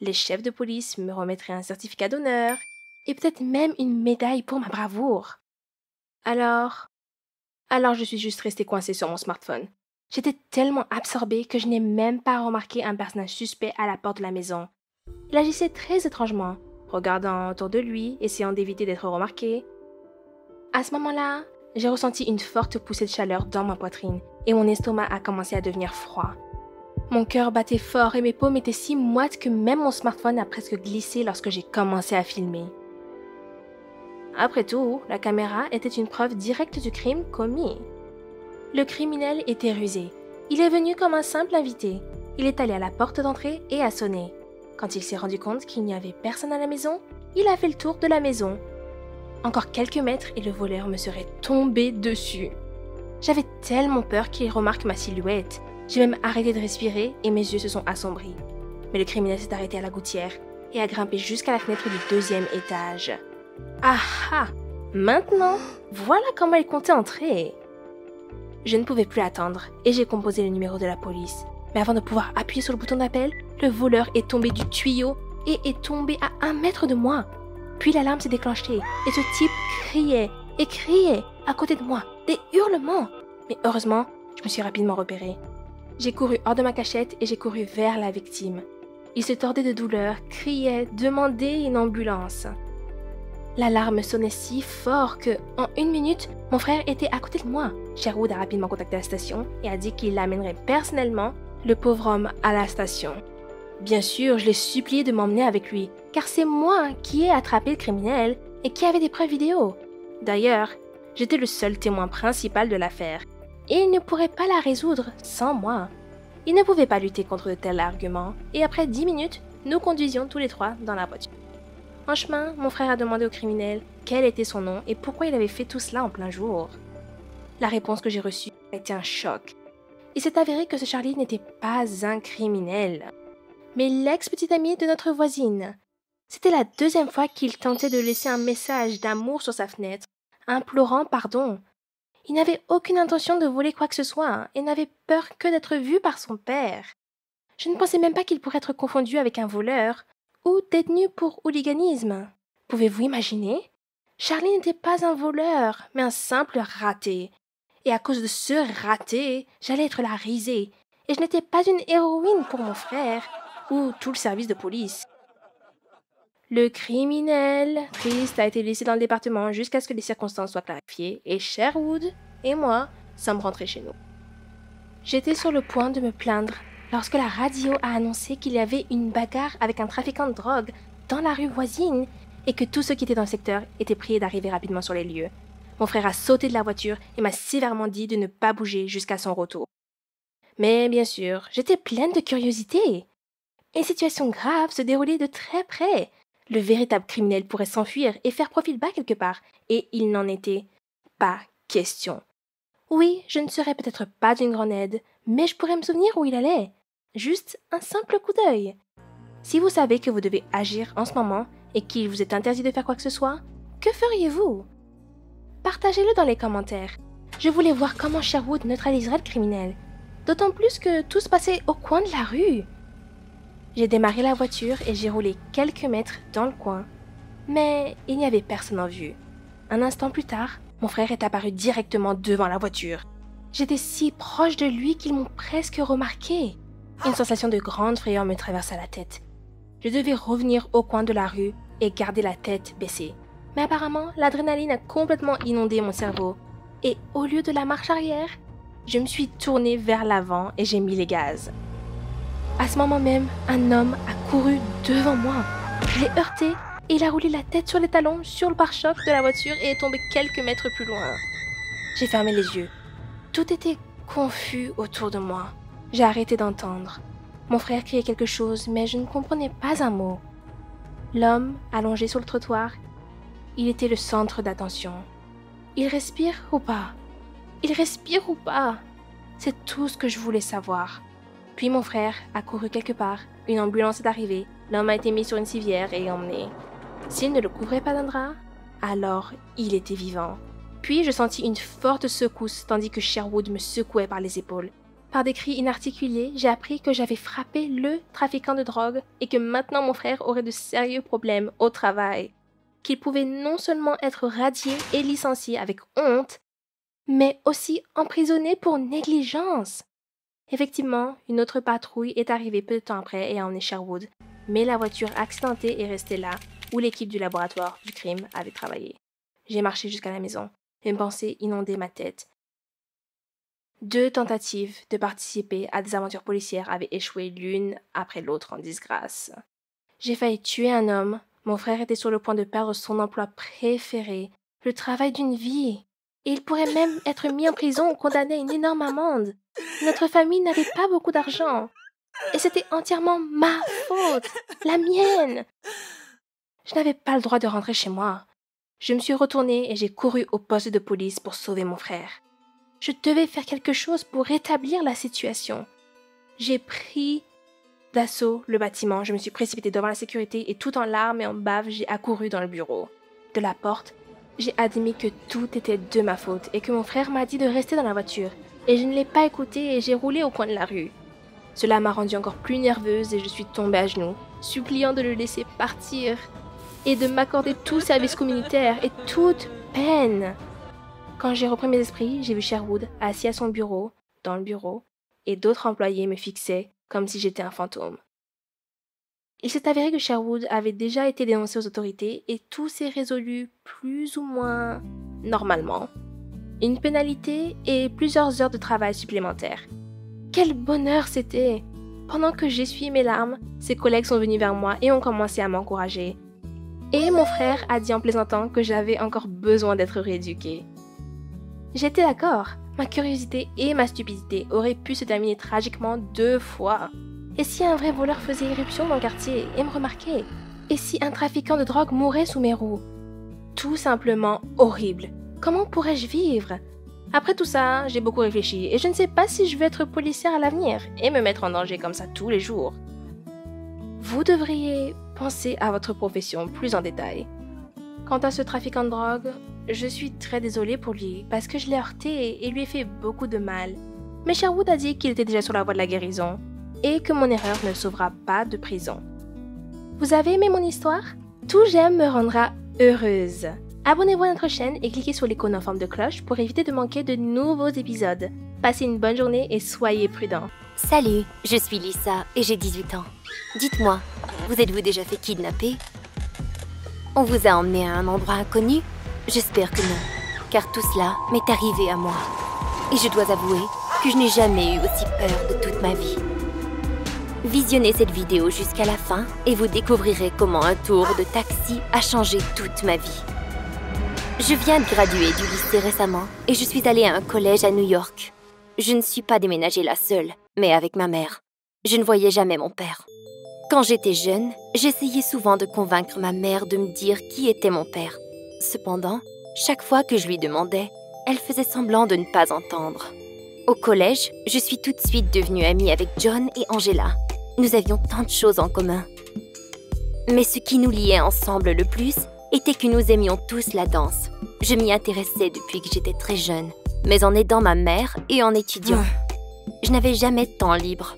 Les chefs de police me remettraient un certificat d'honneur et peut-être même une médaille pour ma bravoure. Alors je suis juste restée coincée sur mon smartphone. J'étais tellement absorbée que je n'ai même pas remarqué un personnage suspect à la porte de la maison. Il agissait très étrangement, regardant autour de lui, essayant d'éviter d'être remarqué. À ce moment-là, j'ai ressenti une forte poussée de chaleur dans ma poitrine et mon estomac a commencé à devenir froid. Mon cœur battait fort et mes paumes étaient si moites que même mon smartphone a presque glissé lorsque j'ai commencé à filmer. Après tout, la caméra était une preuve directe du crime commis. Le criminel était rusé. Il est venu comme un simple invité. Il est allé à la porte d'entrée et a sonné. Quand il s'est rendu compte qu'il n'y avait personne à la maison, il a fait le tour de la maison. Encore quelques mètres et le voleur me serait tombé dessus. J'avais tellement peur qu'il remarque ma silhouette. J'ai même arrêté de respirer et mes yeux se sont assombris. Mais le criminel s'est arrêté à la gouttière et a grimpé jusqu'à la fenêtre du 2e étage. Ah ah! Maintenant, voilà comment il comptait entrer. Je ne pouvais plus attendre et j'ai composé le numéro de la police. Mais avant de pouvoir appuyer sur le bouton d'appel, le voleur est tombé du tuyau et est tombé à 1 mètre de moi. Puis l'alarme s'est déclenchée et ce type criait et criait à côté de moi, des hurlements. Mais heureusement, je me suis rapidement repérée. J'ai couru hors de ma cachette et j'ai couru vers la victime. Il se tordait de douleur, criait, demandait une ambulance. L'alarme sonnait si fort que, en 1 minute, mon frère était à côté de moi. Sherwood a rapidement contacté la station et a dit qu'il amènerait personnellement le pauvre homme à la station. Bien sûr, je l'ai supplié de m'emmener avec lui, car c'est moi qui ai attrapé le criminel et qui avait des preuves vidéo. D'ailleurs, J'étais le seul témoin principal de l'affaire, et il ne pourrait pas la résoudre sans moi. Il ne pouvait pas lutter contre de tels arguments, et après 10 minutes, nous conduisions tous les trois dans la voiture. En chemin, mon frère a demandé au criminel quel était son nom et pourquoi il avait fait tout cela en plein jour. La réponse que j'ai reçue a été un choc. Il s'est avéré que ce Charlie n'était pas un criminel, mais l'ex-petite amie de notre voisine. C'était la deuxième fois qu'il tentait de laisser un message d'amour sur sa fenêtre, implorant pardon. Il n'avait aucune intention de voler quoi que ce soit et n'avait peur que d'être vu par son père. Je ne pensais même pas qu'il pourrait être confondu avec un voleur ou détenu pour hooliganisme. Pouvez-vous imaginer? Charlie n'était pas un voleur, mais un simple raté. Et à cause de ce raté, j'allais être la risée. Et je n'étais pas une héroïne pour mon frère ou tout le service de police. Le criminel triste a été laissé dans le département jusqu'à ce que les circonstances soient clarifiées et Sherwood et moi sommes rentrés chez nous. J'étais sur le point de me plaindre lorsque la radio a annoncé qu'il y avait une bagarre avec un trafiquant de drogue dans la rue voisine et que tous ceux qui étaient dans le secteur étaient priés d'arriver rapidement sur les lieux. Mon frère a sauté de la voiture et m'a sévèrement dit de ne pas bouger jusqu'à son retour. Mais bien sûr, j'étais pleine de curiosité. Une situation grave se déroulait de très près. Le véritable criminel pourrait s'enfuir et faire profil bas quelque part, et il n'en était pas question. Oui, je ne serais peut-être pas d'une grande aide, mais je pourrais me souvenir où il allait. Juste un simple coup d'œil. Si vous savez que vous devez agir en ce moment et qu'il vous est interdit de faire quoi que ce soit, que feriez-vous? Partagez-le dans les commentaires. Je voulais voir comment Sherwood neutraliserait le criminel, d'autant plus que tout se passait au coin de la rue. J'ai démarré la voiture et j'ai roulé quelques mètres dans le coin. Mais il n'y avait personne en vue. Un instant plus tard, mon frère est apparu directement devant la voiture. J'étais si proche de lui qu'ils m'ont presque remarqué. Une sensation de grande frayeur me traversa la tête. Je devais revenir au coin de la rue et garder la tête baissée. Mais apparemment, l'adrénaline a complètement inondé mon cerveau. Et au lieu de la marche arrière, je me suis tournée vers l'avant et j'ai mis les gaz. À ce moment même, un homme a couru devant moi. Je l'ai heurté et il a roulé la tête sur les talons sur le pare-choc de la voiture et est tombé quelques mètres plus loin. J'ai fermé les yeux. Tout était confus autour de moi. J'ai arrêté d'entendre. Mon frère criait quelque chose, mais je ne comprenais pas un mot. L'homme, allongé sur le trottoir, il était le centre d'attention. Il respire ou pas? Il respire ou pas? C'est tout ce que je voulais savoir. Puis mon frère a couru quelque part, une ambulance est arrivée, l'homme a été mis sur une civière et emmené. S'il ne le couvrait pas d'un drap, alors il était vivant. Puis je sentis une forte secousse tandis que Sherwood me secouait par les épaules. Par des cris inarticulés, j'ai appris que j'avais frappé le trafiquant de drogue et que maintenant mon frère aurait de sérieux problèmes au travail. Qu'il pouvait non seulement être radié et licencié avec honte, mais aussi emprisonné pour négligence. Effectivement, une autre patrouille est arrivée peu de temps après et a emmené Sherwood, mais la voiture accidentée est restée là où l'équipe du laboratoire du crime avait travaillé. J'ai marché jusqu'à la maison. Une pensée inondait ma tête. 2 tentatives de participer à des aventures policières avaient échoué l'une après l'autre en disgrâce. J'ai failli tuer un homme. Mon frère était sur le point de perdre son emploi préféré, le travail d'une vie. Et il pourrait même être mis en prison ou condamné à une énorme amende. Notre famille n'avait pas beaucoup d'argent. Et c'était entièrement ma faute, la mienne. Je n'avais pas le droit de rentrer chez moi. Je me suis retournée et j'ai couru au poste de police pour sauver mon frère. Je devais faire quelque chose pour rétablir la situation. J'ai pris d'assaut le bâtiment, je me suis précipitée devant la sécurité et tout en larmes et en bave, j'ai accouru dans le bureau. De la porte, j'ai admis que tout était de ma faute et que mon frère m'a dit de rester dans la voiture. Et je ne l'ai pas écouté et j'ai roulé au coin de la rue. Cela m'a rendue encore plus nerveuse et je suis tombée à genoux, suppliant de le laisser partir et de m'accorder tout service communautaire et toute peine. Quand j'ai repris mes esprits, j'ai vu Sherwood assis à son bureau, dans le bureau, et d'autres employés me fixaient comme si j'étais un fantôme. Il s'est avéré que Sherwood avait déjà été dénoncé aux autorités et tout s'est résolu plus ou moins normalement. Une pénalité et plusieurs heures de travail supplémentaires. Quel bonheur c'était! Pendant que j'essuyais mes larmes, ses collègues sont venus vers moi et ont commencé à m'encourager. Et mon frère a dit en plaisantant que j'avais encore besoin d'être rééduquée. J'étais d'accord. Ma curiosité et ma stupidité auraient pu se terminer tragiquement 2 fois. Et si un vrai voleur faisait irruption dans le quartier et me remarquait? Et si un trafiquant de drogue mourait sous mes roues? Tout simplement horrible. Comment pourrais-je vivre? Après tout ça, j'ai beaucoup réfléchi et je ne sais pas si je veux être policière à l'avenir et me mettre en danger comme ça tous les jours. Vous devriez penser à votre profession plus en détail. Quant à ce trafiquant de drogue, je suis très désolée pour lui parce que je l'ai heurté et lui ai fait beaucoup de mal. Mais Sherwood a dit qu'il était déjà sur la voie de la guérison et que mon erreur ne le sauvera pas de prison. Vous avez aimé mon histoire? Tout j'aime me rendra heureuse. Abonnez-vous à notre chaîne et cliquez sur l'icône en forme de cloche pour éviter de manquer de nouveaux épisodes. Passez une bonne journée et soyez prudents. Salut, je suis Lisa et j'ai 18 ans. Dites-moi, vous êtes-vous déjà fait kidnapper? On vous a emmené à un endroit inconnu? J'espère que non, car tout cela m'est arrivé à moi. Et je dois avouer que je n'ai jamais eu aussi peur de toute ma vie. Visionnez cette vidéo jusqu'à la fin et vous découvrirez comment un tour de taxi a changé toute ma vie. Je viens de graduer du lycée récemment et je suis allée à un collège à New York. Je ne suis pas déménagée là seule, mais avec ma mère. Je ne voyais jamais mon père. Quand j'étais jeune, j'essayais souvent de convaincre ma mère de me dire qui était mon père. Cependant, chaque fois que je lui demandais, elle faisait semblant de ne pas entendre. Au collège, je suis tout de suite devenue amie avec John et Angela. Nous avions tant de choses en commun. Mais ce qui nous liait ensemble le plus était que nous aimions tous la danse. Je m'y intéressais depuis que j'étais très jeune, mais en aidant ma mère et en étudiant. Je n'avais jamais de temps libre.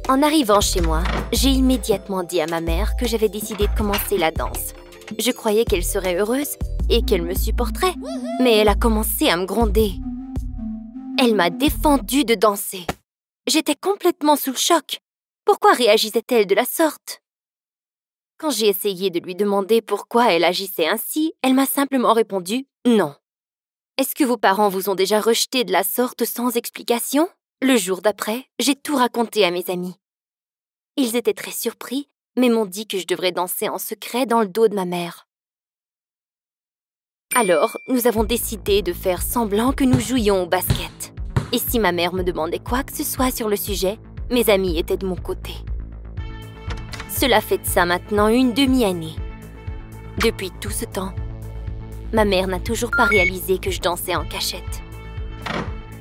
En arrivant chez moi, j'ai immédiatement dit à ma mère que j'avais décidé de commencer la danse. Je croyais qu'elle serait heureuse et qu'elle me supporterait, mais elle a commencé à me gronder. Elle m'a défendu de danser. J'étais complètement sous le choc. Pourquoi réagissait-elle de la sorte? Quand j'ai essayé de lui demander pourquoi elle agissait ainsi, elle m'a simplement répondu « non ». Est-ce que vos parents vous ont déjà rejeté de la sorte sans explication? Le jour d'après, j'ai tout raconté à mes amis. Ils étaient très surpris, mais m'ont dit que je devrais danser en secret dans le dos de ma mère. Alors, nous avons décidé de faire semblant que nous jouions au basket. Et si ma mère me demandait quoi que ce soit sur le sujet, mes amis étaient de mon côté. Cela fait de ça maintenant une demi-année. Depuis tout ce temps, ma mère n'a toujours pas réalisé que je dansais en cachette.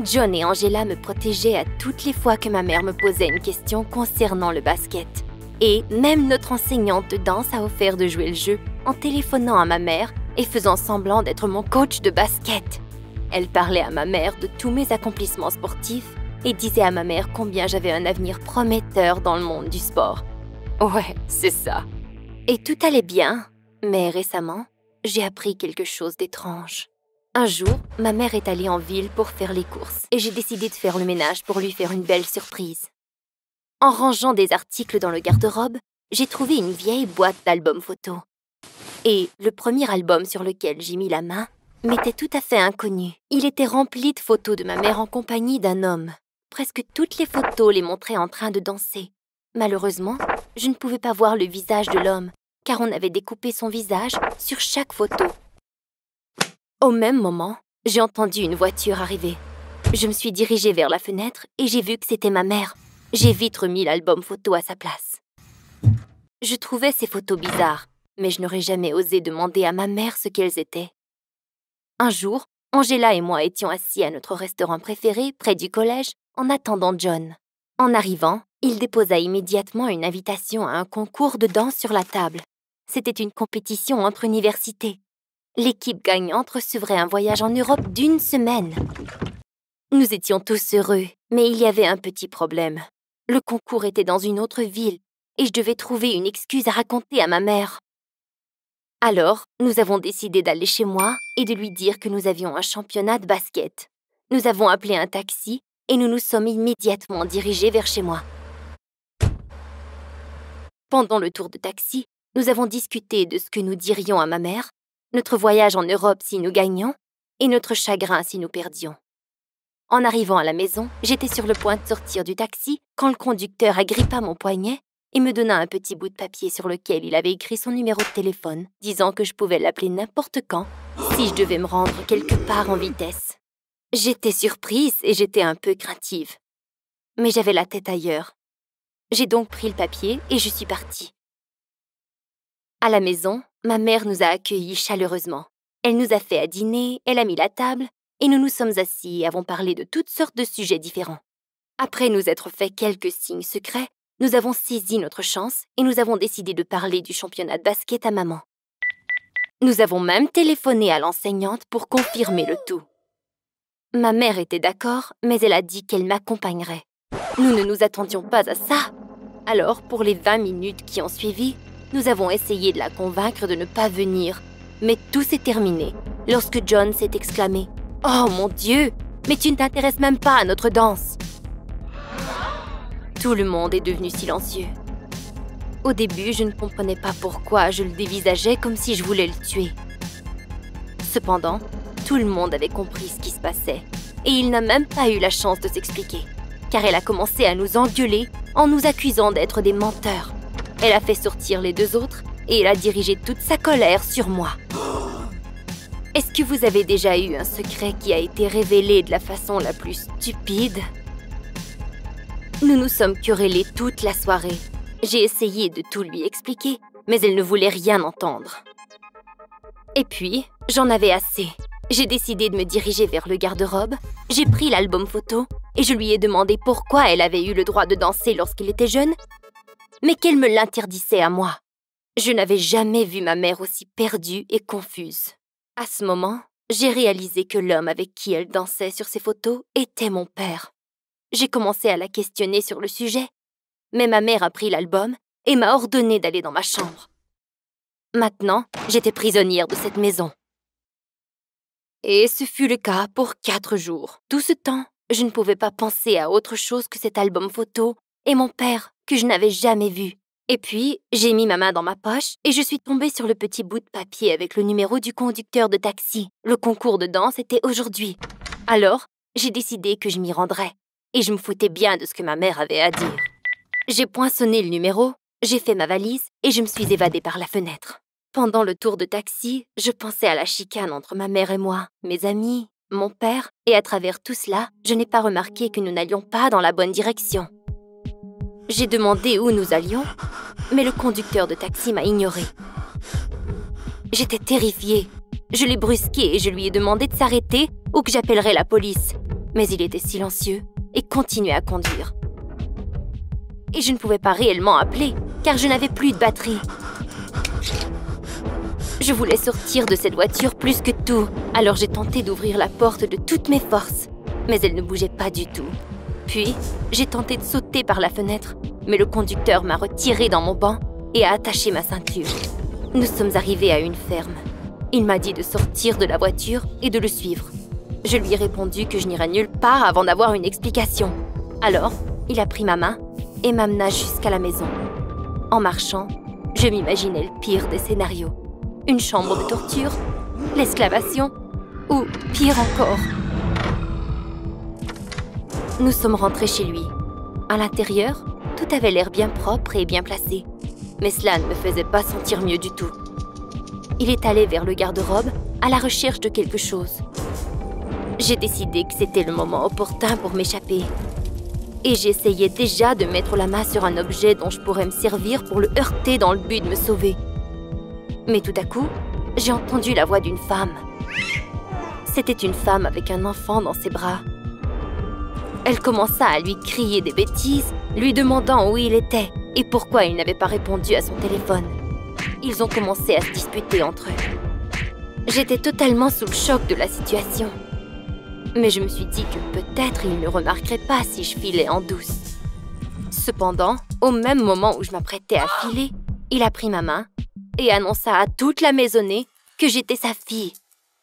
John et Angela me protégeaient à toutes les fois que ma mère me posait une question concernant le basket. Et même notre enseignante de danse a offert de jouer le jeu en téléphonant à ma mère et faisant semblant d'être mon coach de basket. Elle parlait à ma mère de tous mes accomplissements sportifs et disait à ma mère combien j'avais un avenir prometteur dans le monde du sport. Ouais, c'est ça. Et tout allait bien, mais récemment, j'ai appris quelque chose d'étrange. Un jour, ma mère est allée en ville pour faire les courses et j'ai décidé de faire le ménage pour lui faire une belle surprise. En rangeant des articles dans le garde-robe, j'ai trouvé une vieille boîte d'albums photos. Et le premier album sur lequel j'ai mis la main m'était tout à fait inconnu. Il était rempli de photos de ma mère en compagnie d'un homme. Presque toutes les photos les montraient en train de danser. Malheureusement, je ne pouvais pas voir le visage de l'homme, car on avait découpé son visage sur chaque photo. Au même moment, j'ai entendu une voiture arriver. Je me suis dirigée vers la fenêtre et j'ai vu que c'était ma mère. J'ai vite remis l'album photo à sa place. Je trouvais ces photos bizarres, mais je n'aurais jamais osé demander à ma mère ce qu'elles étaient. Un jour, Angela et moi étions assis à notre restaurant préféré près du collège en attendant John. En arrivant, il déposa immédiatement une invitation à un concours de danse sur la table. C'était une compétition entre universités. L'équipe gagnante recevrait un voyage en Europe d'1 semaine. Nous étions tous heureux, mais il y avait un petit problème. Le concours était dans une autre ville et je devais trouver une excuse à raconter à ma mère. Alors, nous avons décidé d'aller chez moi et de lui dire que nous avions un championnat de basket. Nous avons appelé un taxi et nous nous sommes immédiatement dirigés vers chez moi. Pendant le tour de taxi, nous avons discuté de ce que nous dirions à ma mère, notre voyage en Europe si nous gagnions et notre chagrin si nous perdions. En arrivant à la maison, j'étais sur le point de sortir du taxi quand le conducteur agrippa mon poignet et me donna un petit bout de papier sur lequel il avait écrit son numéro de téléphone, disant que je pouvais l'appeler n'importe quand si je devais me rendre quelque part en vitesse. J'étais surprise et j'étais un peu craintive. Mais j'avais la tête ailleurs. J'ai donc pris le papier et je suis partie. À la maison, ma mère nous a accueillis chaleureusement. Elle nous a fait à dîner, elle a mis la table et nous nous sommes assis et avons parlé de toutes sortes de sujets différents. Après nous être fait quelques signes secrets, nous avons saisi notre chance et nous avons décidé de parler du championnat de basket à maman. Nous avons même téléphoné à l'enseignante pour confirmer le tout. Ma mère était d'accord, mais elle a dit qu'elle m'accompagnerait. Nous ne nous attendions pas à ça. Alors, pour les 20 minutes qui ont suivi, nous avons essayé de la convaincre de ne pas venir. Mais tout s'est terminé lorsque John s'est exclamé « Oh mon Dieu, mais tu ne t'intéresses même pas à notre danse !» Tout le monde est devenu silencieux. Au début, je ne comprenais pas pourquoi je le dévisageais comme si je voulais le tuer. Cependant, tout le monde avait compris ce qui se passait et il n'a même pas eu la chance de s'expliquer, car elle a commencé à nous engueuler en nous accusant d'être des menteurs. Elle a fait sortir les 2 autres et elle a dirigé toute sa colère sur moi. Est-ce que vous avez déjà eu un secret qui a été révélé de la façon la plus stupide? Nous nous sommes querellés toute la soirée. J'ai essayé de tout lui expliquer, mais elle ne voulait rien entendre. Et puis, j'en avais assez. J'ai décidé de me diriger vers le garde-robe, j'ai pris l'album photo et je lui ai demandé pourquoi elle avait eu le droit de danser lorsqu'il était jeune, mais qu'elle me l'interdisait à moi. Je n'avais jamais vu ma mère aussi perdue et confuse. À ce moment, j'ai réalisé que l'homme avec qui elle dansait sur ces photos était mon père. J'ai commencé à la questionner sur le sujet, mais ma mère a pris l'album et m'a ordonné d'aller dans ma chambre. Maintenant, j'étais prisonnière de cette maison. Et ce fut le cas pour 4 jours. Tout ce temps, je ne pouvais pas penser à autre chose que cet album photo et mon père que je n'avais jamais vu. Et puis, j'ai mis ma main dans ma poche et je suis tombée sur le petit bout de papier avec le numéro du conducteur de taxi. Le concours de danse était aujourd'hui. Alors, j'ai décidé que je m'y rendrais. Et je me foutais bien de ce que ma mère avait à dire. J'ai poinçonné le numéro, j'ai fait ma valise et je me suis évadée par la fenêtre. Pendant le tour de taxi, je pensais à la chicane entre ma mère et moi, mes amis, mon père, et à travers tout cela, je n'ai pas remarqué que nous n'allions pas dans la bonne direction. J'ai demandé où nous allions, mais le conducteur de taxi m'a ignorée. J'étais terrifiée. Je l'ai brusqué et je lui ai demandé de s'arrêter ou que j'appellerais la police. Mais il était silencieux et continuait à conduire. Et je ne pouvais pas réellement appeler, car je n'avais plus de batterie. Je voulais sortir de cette voiture plus que tout, alors j'ai tenté d'ouvrir la porte de toutes mes forces, mais elle ne bougeait pas du tout. Puis, j'ai tenté de sauter par la fenêtre, mais le conducteur m'a retiré dans mon banc et a attaché ma ceinture. Nous sommes arrivés à une ferme. Il m'a dit de sortir de la voiture et de le suivre. Je lui ai répondu que je n'irais nulle part avant d'avoir une explication. Alors, il a pris ma main et m'amena jusqu'à la maison. En marchant, je m'imaginais le pire des scénarios. Une chambre de torture, l'esclavation ou, pire encore. Nous sommes rentrés chez lui. À l'intérieur, tout avait l'air bien propre et bien placé. Mais cela ne me faisait pas sentir mieux du tout. Il est allé vers le garde-robe à la recherche de quelque chose. J'ai décidé que c'était le moment opportun pour m'échapper. Et j'essayais déjà de mettre la main sur un objet dont je pourrais me servir pour le heurter dans le but de me sauver. Mais tout à coup, j'ai entendu la voix d'une femme. C'était une femme avec un enfant dans ses bras. Elle commença à lui crier des bêtises, lui demandant où il était et pourquoi il n'avait pas répondu à son téléphone. Ils ont commencé à se disputer entre eux. J'étais totalement sous le choc de la situation. Mais je me suis dit que peut-être il ne remarquerait pas si je filais en douce. Cependant, au même moment où je m'apprêtais à filer, il a pris ma main et annonça à toute la maisonnée que j'étais sa fille.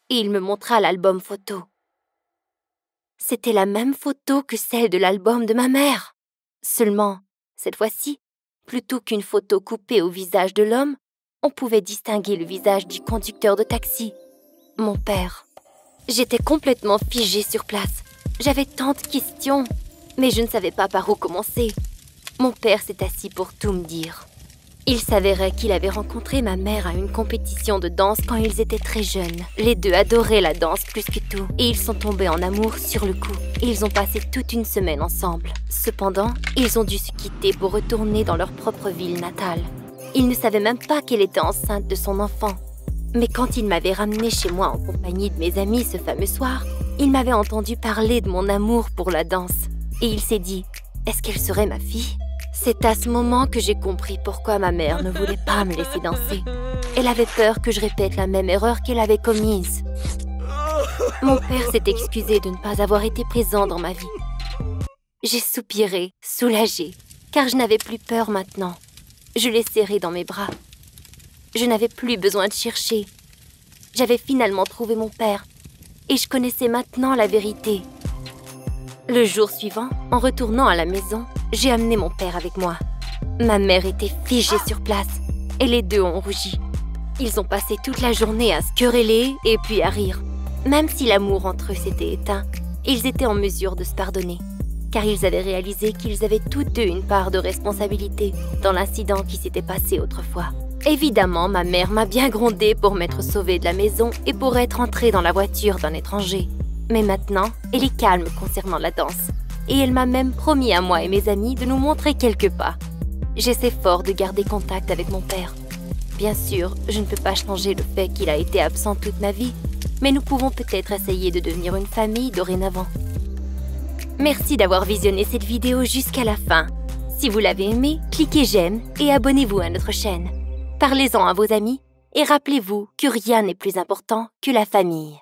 Et il me montra l'album photo. C'était la même photo que celle de l'album de ma mère. Seulement, cette fois-ci, plutôt qu'une photo coupée au visage de l'homme, on pouvait distinguer le visage du conducteur de taxi, mon père. J'étais complètement figée sur place. J'avais tant de questions, mais je ne savais pas par où commencer. Mon père s'est assis pour tout me dire. Il s'avérait qu'il avait rencontré ma mère à une compétition de danse quand ils étaient très jeunes. Les deux adoraient la danse plus que tout et ils sont tombés en amour sur le coup. Ils ont passé toute une semaine ensemble. Cependant, ils ont dû se quitter pour retourner dans leur propre ville natale. Il ne savait même pas qu'elle était enceinte de son enfant. Mais quand il m'avait ramenée chez moi en compagnie de mes amis ce fameux soir, il m'avait entendu parler de mon amour pour la danse. Et il s'est dit, est-ce qu'elle serait ma fille ? C'est à ce moment que j'ai compris pourquoi ma mère ne voulait pas me laisser danser. Elle avait peur que je répète la même erreur qu'elle avait commise. Mon père s'est excusé de ne pas avoir été présent dans ma vie. J'ai soupiré, soulagée, car je n'avais plus peur maintenant. Je l'ai serré dans mes bras. Je n'avais plus besoin de chercher. J'avais finalement trouvé mon père et je connaissais maintenant la vérité. Le jour suivant, en retournant à la maison, j'ai amené mon père avec moi. Ma mère était figée sur place et les deux ont rougi. Ils ont passé toute la journée à se quereller et puis à rire. Même si l'amour entre eux s'était éteint, ils étaient en mesure de se pardonner, car ils avaient réalisé qu'ils avaient toutes deux une part de responsabilité dans l'incident qui s'était passé autrefois. Évidemment, ma mère m'a bien grondée pour m'être sauvée de la maison et pour être entrée dans la voiture d'un étranger. Mais maintenant, elle est calme concernant la danse. Et elle m'a même promis à moi et mes amis de nous montrer quelques pas. J'essaie fort de garder contact avec mon père. Bien sûr, je ne peux pas changer le fait qu'il a été absent toute ma vie, mais nous pouvons peut-être essayer de devenir une famille dorénavant. Merci d'avoir visionné cette vidéo jusqu'à la fin. Si vous l'avez aimée, cliquez j'aime et abonnez-vous à notre chaîne. Parlez-en à vos amis et rappelez-vous que rien n'est plus important que la famille.